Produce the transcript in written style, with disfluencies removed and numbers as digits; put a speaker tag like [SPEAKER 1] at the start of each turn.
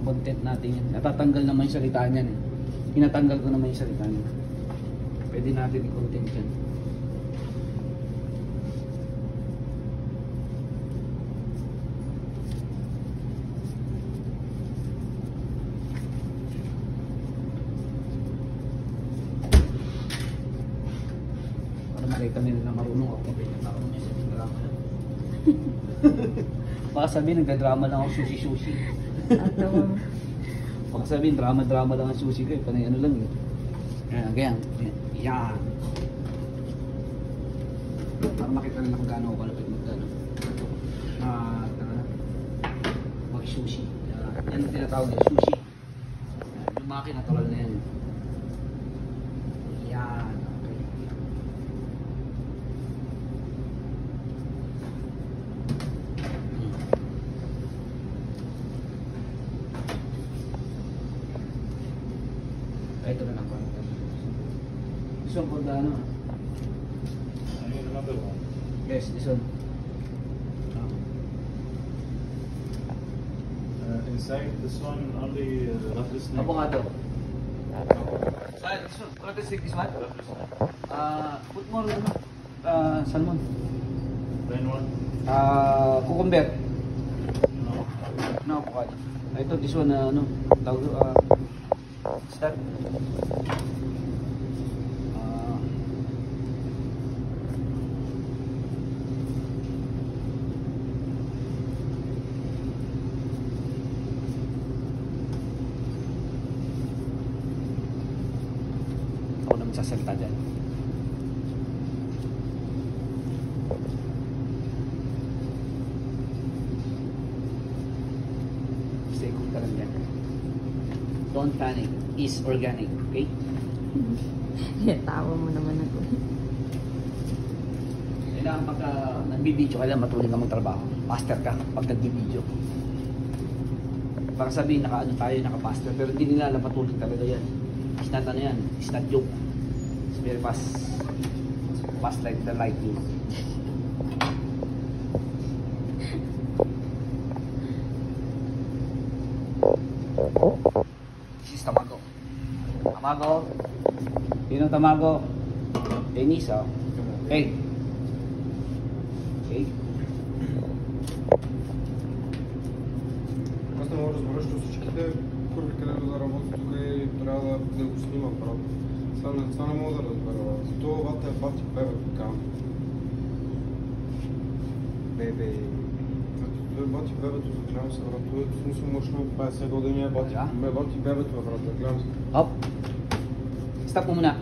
[SPEAKER 1] content natin yan. Natatanggal naman yung salita niyan eh. Pinatanggal ko naman yung salita niyan. Pwede natin i-content yan. Para makita nila na marunong ako. Marunong niya sa drama lang. Baka sabihin, nagda-drama lang ako sushi-sushi. Baka sabihin, drama-drama lang ang sushi ko eh. Panay ano lang eh. Ayan, ganyan. Yan. Para makita nila kung gaano ako kalapit magkano. Mag-sushi. Yan ang tinatawag niya, sushi. Lumaki, natural na yan. Yan. Ito na lang po. This one for the ano?
[SPEAKER 2] I need another one.
[SPEAKER 1] Yes, this one.
[SPEAKER 2] Inside this one only rough snake.
[SPEAKER 1] Avocado. This one. What is this one? Put more salmon.
[SPEAKER 2] Plain one?
[SPEAKER 1] Cucumber.
[SPEAKER 2] No.
[SPEAKER 1] No avocado. Ito, this one ano? Tawag start. Ako na magsasalita dyan. Stay cool ka lang dyan. Don't panic. Is organic, okay?
[SPEAKER 3] Tawa mo naman ako.
[SPEAKER 1] Kailangan pagka nagbibideo, kailangan matuloy ka magtrabaho. Master ka pag nagbibideo. Baka sabihin, naka-ano tayo, naka-master, pero hindi nila alam patuloy talaga yan. It's not ano yan, it's not joke. It's very fast. Fast like the lightning. This is tamago. Tamago. Sino tamago? Dennis, oh. Okay. Okay.
[SPEAKER 4] Аз не мога да разбера, че всичките курви, където да работя тук и трябва да го снимам, правда. Това не мога да разбера. Зато вата е бати бебе така. Бебе. Той е бати бебето, заклявам се, брат. Той е в смисъл мъчно 50 години е бати бебето, брат, заклявам се.
[SPEAKER 1] Hop. Stop mo muna.